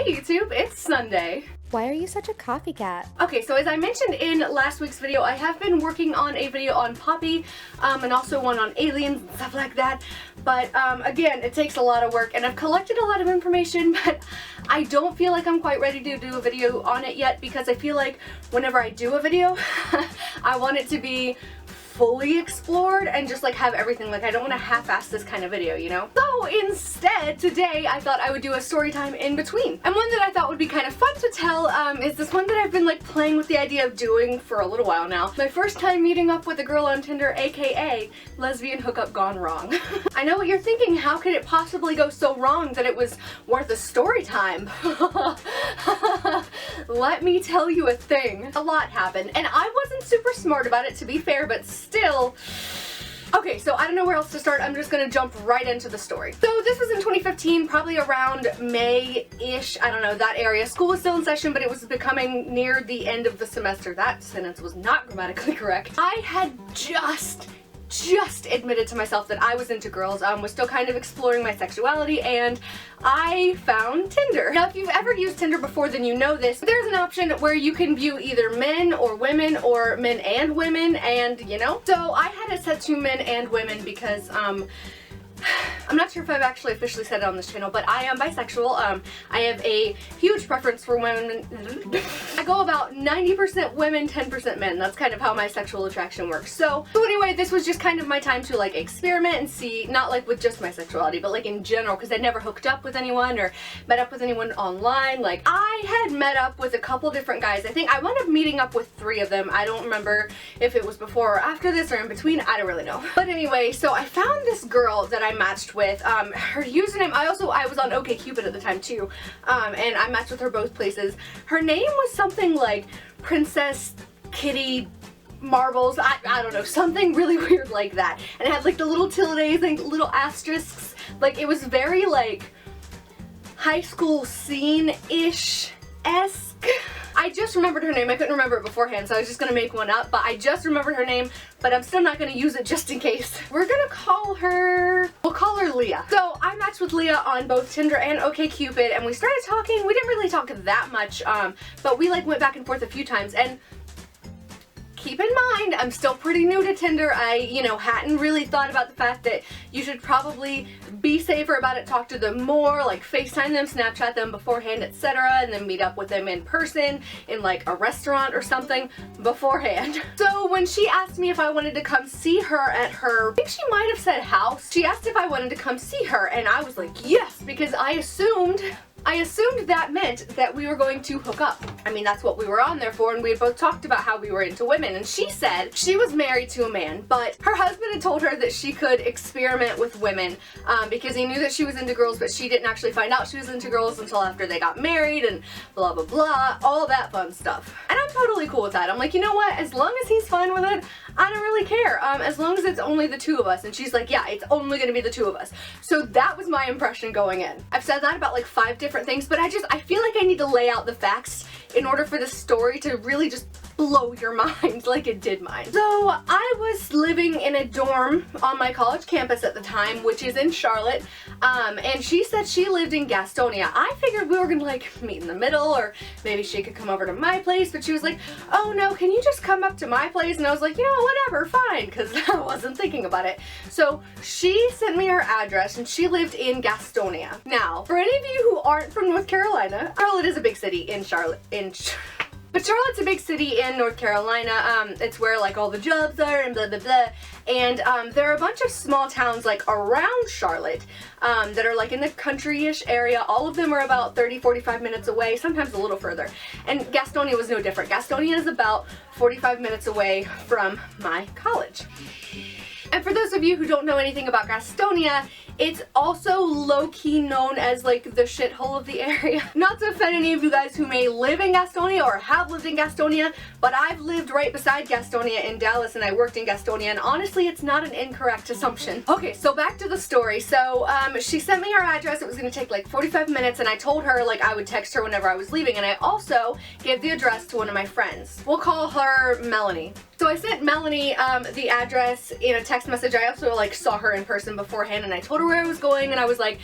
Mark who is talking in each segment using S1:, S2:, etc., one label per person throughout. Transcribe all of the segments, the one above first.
S1: Hey YouTube, it's Sunday.
S2: Why are you such a copycat?
S1: Okay, so as I mentioned in last week's video, I have been working on a video on Poppy, and also one on aliens and stuff like that. But again, it takes a lot of work, and I've collected a lot of information, but I don't feel like I'm quite ready to do a video on it yet, because I feel like whenever I do a video, I want it to be fully explored and just like have everything. Like, I don't want to half-ass this kind of video, you know? So instead, today I thought I would do a story time in between. And one that I thought would be kind of fun to tell is this one that I've been like playing with the idea of doing for a little while now. My first time meeting up with a girl on Tinder, aka lesbian hookup gone wrong. I know what you're thinking, how could it possibly go so wrong that it was worth a story time? Let me tell you a thing. A lot happened, and I wasn't super smart about it, to be fair, but still. Okay, so I don't know where else to start. I'm just gonna jump right into the story. So this was in 2015, probably around May-ish, I don't know, that area. School was still in session, but it was becoming near the end of the semester. That sentence was not grammatically correct. I had just admitted to myself that I was into girls, was still kind of exploring my sexuality, and I found Tinder. Now, if you've ever used Tinder before, then you know this. There's an option where you can view either men or men and women, and you know. So I had it set to men and women because, I'm not sure if I've actually officially said it on this channel, but I am bisexual. I have a huge preference for women. I go about 90% women, 10% men. That's kind of how my sexual attraction works. So anyway, this was just kind of my time to like experiment and see, not like with just my sexuality, but like in general, because I never hooked up with anyone or met up with anyone online. Like, I had met up with a couple different guys. I think I wound up meeting up with 3 of them. I don't remember if it was before or after this or in between. I don't really know. But anyway, so I found this girl that I matched with. Her username, I was on OkCupid at the time too, and I matched with her both places. Her name was something like Princess Kitty Marbles, I don't know, something really weird like that. And it had like the little tildes and little asterisks. Like, it was very like high school scene-ish-esque. I just remembered her name. I couldn't remember it beforehand, so I was just gonna make one up, but I just remembered her name, but I'm still not gonna use it just in case. We'll call her Leah. So I matched with Leah on both Tinder and OkCupid, and we started talking. We didn't really talk that much, but we like went back and forth a few times, and keep in mind, I'm still pretty new to Tinder. I, you know, hadn't really thought about the fact that you should probably be safer about it, talk to them more, like FaceTime them, Snapchat them beforehand, etc., and then meet up with them in person in like a restaurant or something beforehand. So when she asked me if I wanted to come see her at her, I think she might have said house, she asked if I wanted to come see her, and I was like, yes, because I assumed that meant that we were going to hook up. I mean, that's what we were on there for, and we had both talked about how we were into women, and she said she was married to a man, but her husband had told her that she could experiment with women because he knew that she was into girls, but she didn't actually find out she was into girls until after they got married and blah blah blah, all that fun stuff. And I'm totally cool with that. I'm like, you know what, as long as he's fine with it, I don't really care, as long as it's only the 2 of us. And she's like, yeah, it's only gonna be the 2 of us. So that was my impression going in. I've said that about like 5 different things, but I feel like I need to lay out the facts in order for this story to really just blow your mind like it did mine. So I was living in a dorm on my college campus at the time, which is in Charlotte, and she said she lived in Gastonia. I figured we were gonna like meet in the middle, or maybe she could come over to my place, but she was like, oh no, can you just come up to my place? And I was like, you know, whatever, fine, because I wasn't thinking about it. So she sent me her address, and she lived in Gastonia. Now, for any of you who aren't from North Carolina, Charlotte is a big city in but Charlotte's a big city in North Carolina. It's where like all the jobs are and blah blah blah. And there are a bunch of small towns like around Charlotte that are like in the country-ish area. All of them are about 30-45 minutes away, sometimes a little further. And Gastonia was no different. Gastonia is about 45 minutes away from my college. And for those of you who don't know anything about Gastonia, it's also low-key known as like the shithole of the area. Not to offend any of you guys who may live in Gastonia or have lived in Gastonia, but I've lived right beside Gastonia in Dallas, and I worked in Gastonia, and honestly it's not an incorrect assumption. Okay, so back to the story. So she sent me her address. It was going to take like 45 minutes, and I told her like I would text her whenever I was leaving, and I also gave the address to one of my friends. We'll call her Melanie. So I sent Melanie the address in a text message. I also like saw her in person beforehand, and I told her her where I was going, and I was like,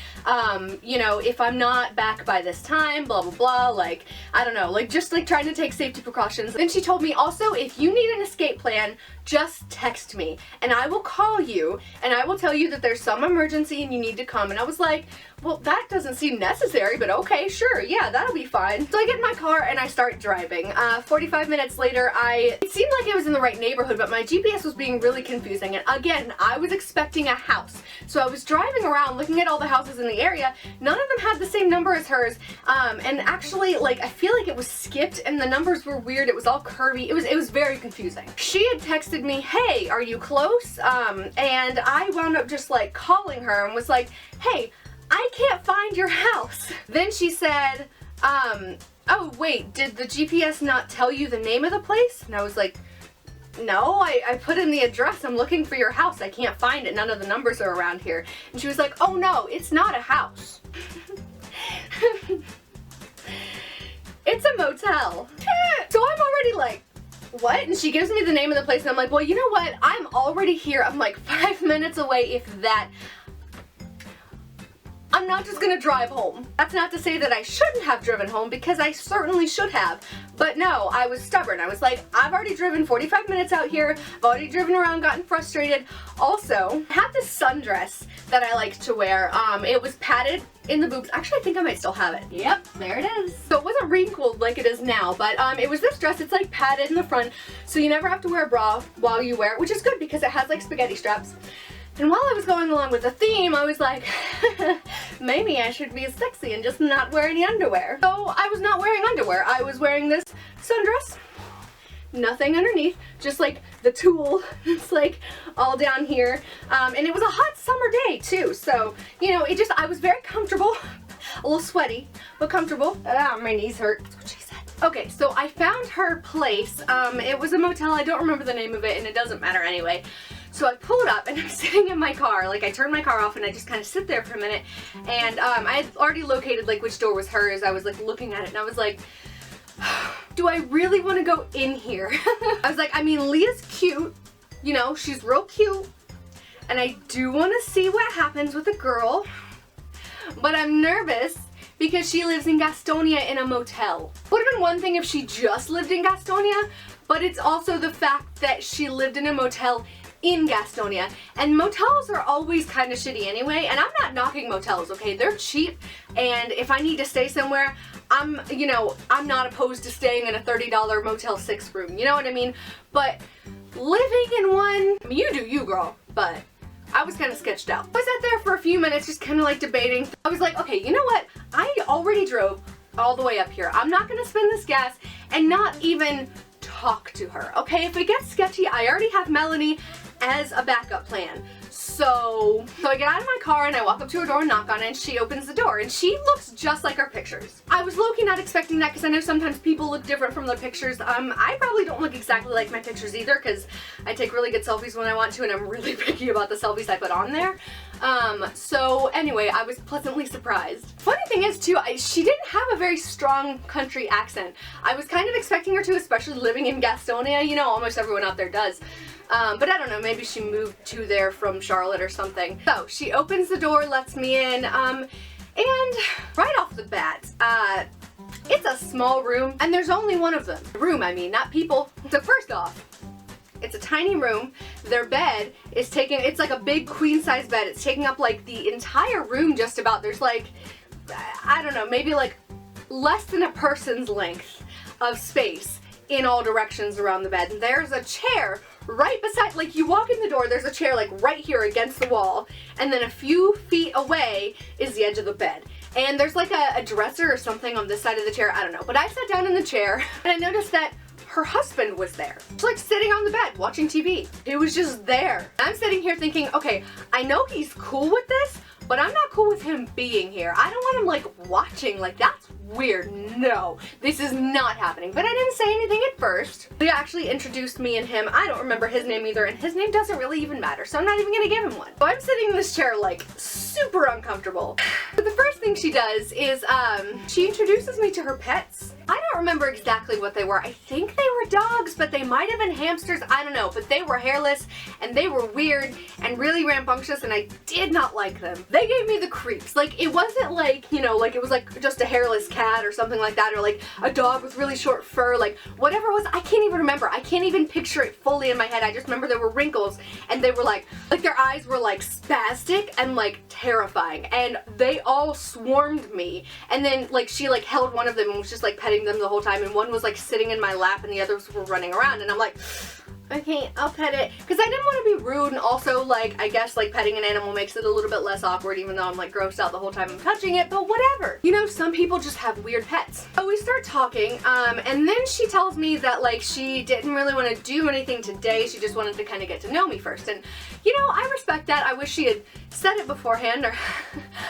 S1: you know, if I'm not back by this time, blah, blah, blah, like, I don't know, like, just, like, trying to take safety precautions. Then she told me, also, if you need an escape plan, just text me, and I will call you, and I will tell you that there's some emergency and you need to come. And I was like, well, that doesn't seem necessary, but okay, sure, yeah, that'll be fine. So I get in my car and I start driving. 45 minutes later, it seemed like it was in the right neighborhood, but my GPS was being really confusing. And again, I was expecting a house. So I was driving around looking at all the houses in the area. None of them had the same number as hers. And actually, like, I feel like it was skipped and the numbers were weird. It was all curvy. It was very confusing. She had texted me, hey, are you close? And I wound up just like calling her and was like, hey, I can't find your house. Then she said, oh wait, did the GPS not tell you the name of the place? And I was like, no, I put in the address. I'm looking for your house. I can't find it. None of the numbers are around here. And she was like, oh no, it's not a house. It's a motel. So I'm already like, what? And she gives me the name of the place and I'm like, well, you know what? I'm already here. I'm like 5 minutes away, if that. I'm not just gonna drive home. That's not to say that I shouldn't have driven home, because I certainly should have. But no, I was stubborn. I was like, I've already driven 45 minutes out here. I've already driven around, gotten frustrated. Also, I had this sundress that I like to wear. It was padded in the boobs. Actually, I think I might still have it. Yep, there it is. So it wasn't wrinkled like it is now, but it was this dress. It's like padded in the front, so you never have to wear a bra while you wear it, which is good because it has like spaghetti straps. And while I was going along with the theme, I was like, maybe I should be sexy and just not wear any underwear. So I was not wearing underwear. I was wearing this sundress, nothing underneath, just like the tulle. It's like all down here. And it was a hot summer day too. So, you know, I was very comfortable, a little sweaty, but comfortable. Ah, my knees hurt. That's what she said. Okay, so I found her place. It was a motel. I don't remember the name of it, and it doesn't matter anyway. So I pulled up and I'm sitting in my car, like I turned my car off and I just kind of sit there for a minute, and I had already located like which door was hers. I was like looking at it and I was like, do I really want to go in here? I was like, I mean, Leah's cute, you know, she's real cute, and I do want to see what happens with the girl, but I'm nervous because she lives in Gastonia in a motel. Would have been one thing if she just lived in Gastonia, but it's also the fact that she lived in a motel in Gastonia, and motels are always kind of shitty anyway, and I'm not knocking motels, okay? They're cheap, and if I need to stay somewhere, I'm not opposed to staying in a $30 Motel 6 room, you know what I mean? But living in one, I mean, you do you, girl, but I was kind of sketched out. I sat there for a few minutes just kind of like debating. I was like, okay, you know what? I already drove all the way up here. I'm not gonna spend this gas and not even talk to her, okay? If it gets sketchy, I already have Melanie as a backup plan. So I get out of my car and I walk up to her door and knock on it, and she opens the door and she looks just like our pictures. I was low-key not expecting that because I know sometimes people look different from their pictures. I probably don't look exactly like my pictures either because I take really good selfies when I want to, and I'm really picky about the selfies I put on there. So anyway, I was pleasantly surprised. Funny thing is too, she didn't have a very strong country accent. I was kind of expecting her to, especially living in Gastonia, you know, almost everyone out there does. But I don't know, maybe she moved to there from Charlotte or something. So she opens the door, lets me in, and right off the bat, it's a small room, and there's only one of them. Room, I mean, not people. So first off, it's a tiny room. Their bed is it's like a big queen size bed. It's taking up like the entire room just about. There's like, I don't know, maybe like less than a person's length of space in all directions around the bed. And there's a chair right beside, like you walk in the door, there's a chair like right here against the wall, and then a few feet away is the edge of the bed. And there's like a dresser or something on this side of the chair, I don't know. But I sat down in the chair and I noticed that her husband was there. Just like sitting on the bed watching TV. He was just there. I'm sitting here thinking, okay, I know he's cool with this, but I'm not cool with him being here. I don't want him like watching, like that's weird. No, this is not happening. But I didn't say anything at first. They actually introduced me and him. I don't remember his name either, and his name doesn't really even matter, so I'm not even gonna give him one. So I'm sitting in this chair like super uncomfortable. But the first thing she does is she introduces me to her pets. I don't remember exactly what they were. I think they were dogs, but they might have been hamsters. I don't know, but they were hairless and they were weird and really rambunctious, and I did not like them. They gave me the creeps. Like, it wasn't like, you know, like it was like just a hairless cat or something like that, or like a dog with really short fur, like whatever it was. I can't even remember. I can't even picture it fully in my head. I just remember there were wrinkles and they were like their eyes were like spastic and like terrifying, and they all swarmed me. And then like she like held one of them and was just like petting them the whole time, and one was like sitting in my lap and the others were running around, and I'm like, okay, I'll pet it, because I didn't want to be rude, and also like I guess like petting an animal makes it a little bit less awkward, even though I'm like grossed out the whole time I'm touching it, but whatever. You know, some people just have weird pets. So we start talking, and then she tells me that like she didn't really want to do anything today, she just wanted to kind of get to know me first, and you know, I respect that. I wish she had said it beforehand, or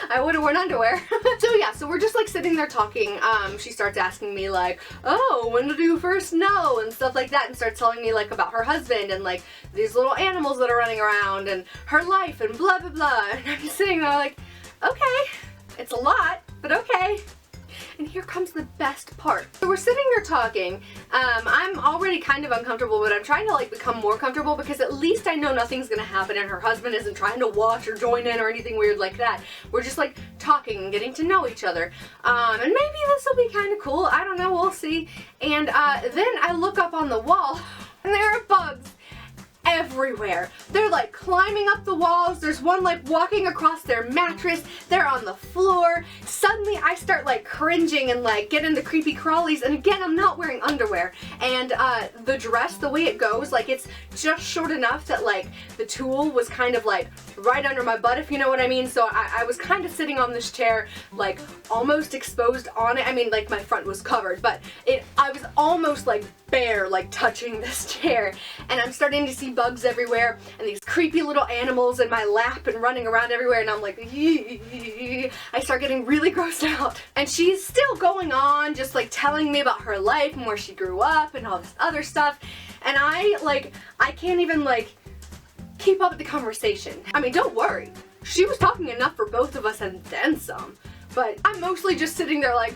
S1: I would have worn underwear. So yeah, so we're just like sitting there talking. She starts asking me like, oh, when did you first know, and stuff like that, and starts telling me like about her husband and like these little animals that are running around and her life and blah blah blah. And I'm just sitting there like, okay, it's a lot, but okay. And here comes the best part. So we're sitting there talking. I'm already kind of uncomfortable, but I'm trying to like become more comfortable, because at least I know nothing's gonna happen and her husband isn't trying to watch or join in or anything weird like that. We're just like talking and getting to know each other. And maybe this will be kind of cool. I don't know, we'll see. And then I look up on the wall and there are bugs everywhere. They're like climbing up the walls. There's one like walking across their mattress. They're on the floor. Suddenly I start like cringing and like get into creepy crawlies, and again, I'm not wearing underwear, and the dress, the way it goes, like it's just short enough that like the tulle was kind of like right under my butt, if you know what I mean. So I was kind of sitting on this chair like almost exposed on it. I mean, like my front was covered, but I was almost like bare, like touching this chair, and I'm starting to see bugs everywhere and these creepy little animals in my lap and running around everywhere, and I'm like, I start getting really grossed out. And she's still going on just like telling me about her life and where she grew up and all this other stuff, and I can't even like keep up with the conversation. I mean, don't worry, she was talking enough for both of us and then some, but I'm mostly just sitting there like,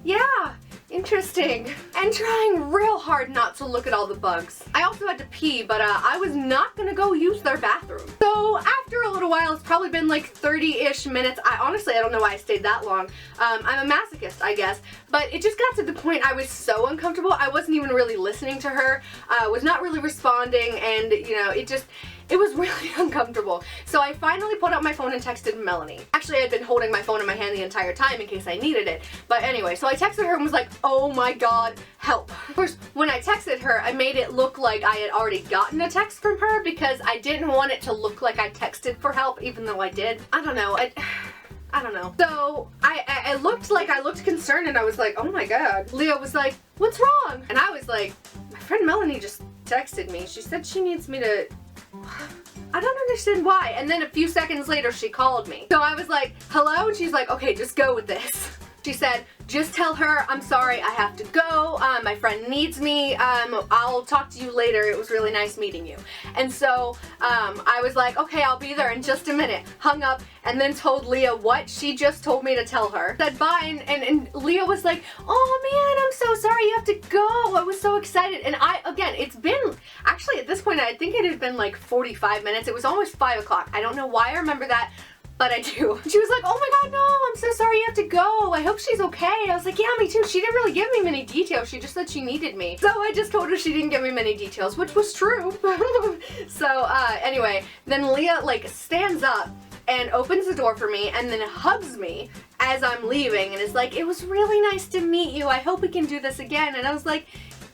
S1: yeah, interesting, and trying real hard not to look at all the bugs. I also had to pee, but I was not gonna go use their bathroom. So after a little while, it's probably been like 30-ish minutes. I don't know why I stayed that long. I'm a masochist, I guess, but it just got to the point I was so uncomfortable. I wasn't even really listening to her, was not really responding, and you know, it was really uncomfortable. So I finally pulled out my phone and texted Melanie. Actually, I had been holding my phone in my hand the entire time in case I needed it. But anyway, so I texted her and was like, oh my god, help. Of course, when I texted her, I made it look like I had already gotten a text from her, because I didn't want it to look like I texted for help, even though I did. I don't know. I don't know. So I looked concerned, and I was like, oh my god. Leah was like, what's wrong? And I was like, my friend Melanie just texted me. She said she needs me to... I don't understand why. And then a few seconds later she called me. So I was like, hello? And she's like, okay, just go with this. She said, just tell her I'm sorry, I have to go, my friend needs me, I'll talk to you later, it was really nice meeting you. And so I was like, okay, I'll be there in just a minute. Hung up, and then told Leah what she just told me to tell her. Said bye, and Leah was like, oh man, I'm so sorry you have to go. I was so excited. And again, it's been, actually at this point, I think it had been like 45 minutes. It was almost 5 o'clock. I don't know why I remember that, but I do. She was like, oh my god, no, I'm so sorry you have to go. I hope she's okay. I was like, yeah, me too. She didn't really give me many details. She just said she needed me. So I just told her she didn't give me many details, which was true. So anyway, then Leah like stands up and opens the door for me and then hugs me as I'm leaving and is like, it was really nice to meet you. I hope we can do this again. And I was like,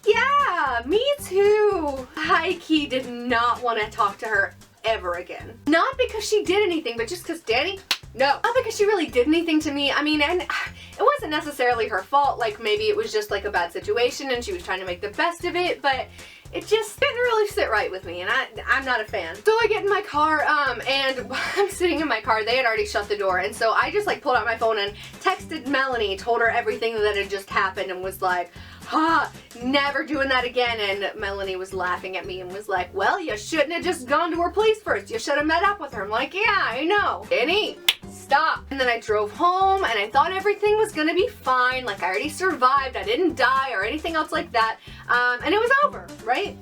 S1: yeah, me too. High-key did not want to talk to her ever again. Not because she did anything, but just because Danny, no. Not because she really did anything to me. I mean, and it wasn't necessarily her fault. Like, maybe it was just like a bad situation and she was trying to make the best of it, but it just didn't really sit right with me, and I'm not a fan. So I get in my car, and while I'm sitting in my car, they had already shut the door, and so I just like pulled out my phone and texted Melanie, told her everything that had just happened, and was like, never doing that again. And Melanie was laughing at me and was like, well, you shouldn't have just gone to her place first. You should have met up with her. I'm like, yeah, I know. Danny, stop. And then I drove home and I thought everything was gonna be fine. Like I already survived, I didn't die or anything else like that. And it was over, right?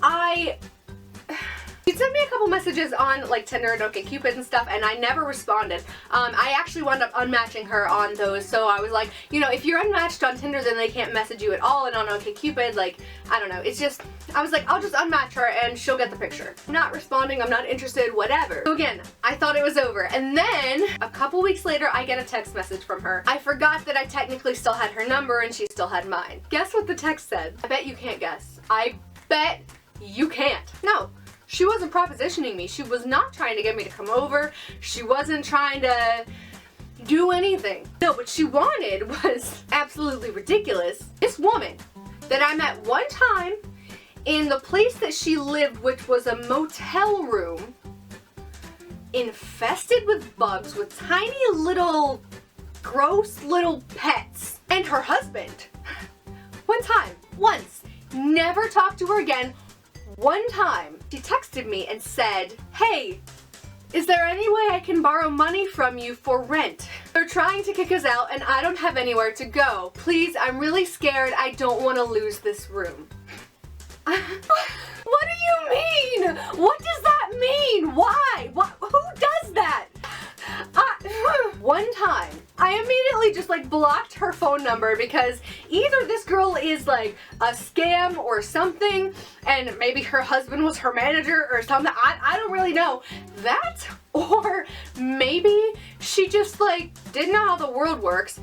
S1: She sent me a couple messages on like Tinder and OkCupid and stuff, and I never responded. I actually wound up unmatching her on those, so I was like, you know, if you're unmatched on Tinder, then they can't message you at all, and on OkCupid, like, I don't know, it's just, I was like, I'll just unmatch her and she'll get the picture. I'm not responding, I'm not interested, whatever. So again, I thought it was over, and then a couple weeks later, I get a text message from her. I forgot that I technically still had her number and she still had mine. Guess what the text said? I bet you can't guess. I bet you can't. No. She wasn't propositioning me. She was not trying to get me to come over. She wasn't trying to do anything. No, what she wanted was absolutely ridiculous. This woman that I met one time in the place that she lived, which was a motel room, infested with bugs, with tiny little, gross little pets, and her husband. One time, once, never talked to her again. One time, she texted me and said, hey, is there any way I can borrow money from you for rent? They're trying to kick us out and I don't have anywhere to go. Please, I'm really scared. I don't want to lose this room. What do you mean? What does that mean? Why? Who does that? One time, I immediately just like blocked her phone number because either this girl is like a scam or something, and maybe her husband was her manager or something. I don't really know. That, or maybe she just like didn't know how the world works,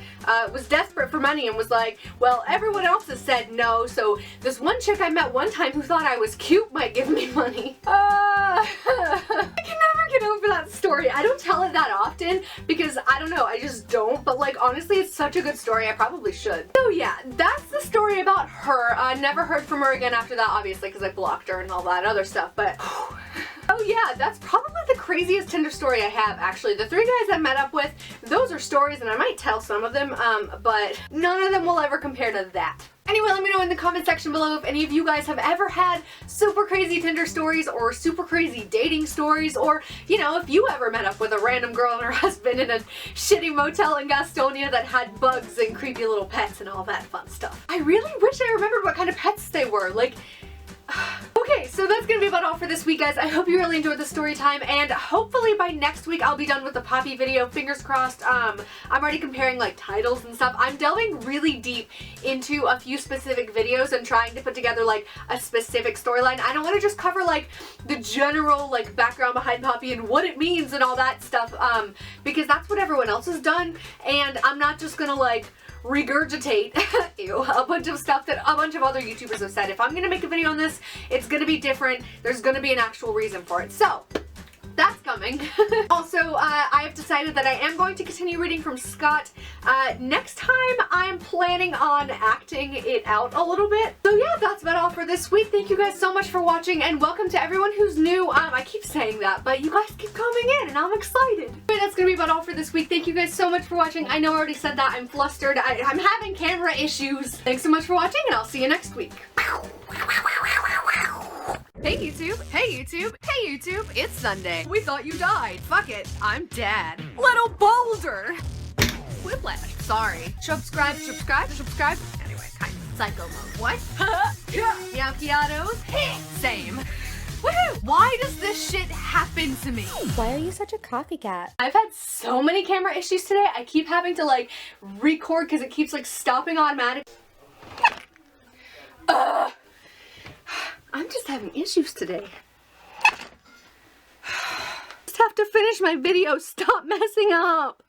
S1: was desperate for money and was like, well, everyone else has said no, so this one chick I met one time who thought I was cute might give me money. I can never get over that story. I don't tell it that often because I don't know, I just don't, but like honestly it's such a good story, I probably should. So yeah, that's the story about her. I never heard from her again after that, obviously, because I blocked her and all that other stuff, but oh yeah, that's probably the craziest Tinder story I have, actually. The 3 guys I met up with, those are stories, and I might tell some of them, but none of them will ever compare to that. Anyway, let me know in the comment section below if any of you guys have ever had super crazy Tinder stories or super crazy dating stories, or, you know, if you ever met up with a random girl and her husband in a shitty motel in Gastonia that had bugs and creepy little pets and all that fun stuff. I really wish I remembered what kind of pets they were, like... Okay, so that's gonna be about all for this week, guys. I hope you really enjoyed the story time, and hopefully by next week I'll be done with the Poppy video. Fingers crossed. I'm already comparing like titles and stuff. I'm delving really deep into a few specific videos and trying to put together like a specific storyline. I don't want to just cover like the general like background behind Poppy and what it means and all that stuff, because that's what everyone else has done, and I'm not just gonna like regurgitate ew, a bunch of stuff that a bunch of other YouTubers have said. If I'm gonna make a video on this, it's gonna be different. There's gonna be an actual reason for it. So that's coming. Also, I have decided that I am going to continue reading from Scott. Next time, I'm planning on acting it out a little bit. So yeah, that's about all for this week. Thank you guys so much for watching, and welcome to everyone who's new. I keep saying that, but you guys keep coming in, and I'm excited. But that's gonna be about all for this week. Thank you guys so much for watching. I know I already said that. I'm flustered. I'm having camera issues. Thanks so much for watching, and I'll see you next week. Hey YouTube, hey YouTube, hey YouTube, it's Sunday. We thought you died. Fuck it, I'm dead. Little boulder! Whiplash, sorry. Subscribe. Anyway, kind of psycho mode. What? Yeah. MeowChiatos? Same. Woohoo! Why does this shit happen to me?
S2: Why are you such a copycat?
S1: I've had so many camera issues today, I keep having to like record because it keeps like stopping automatically. I'm just having issues today. Just have to finish my video. Stop messing up.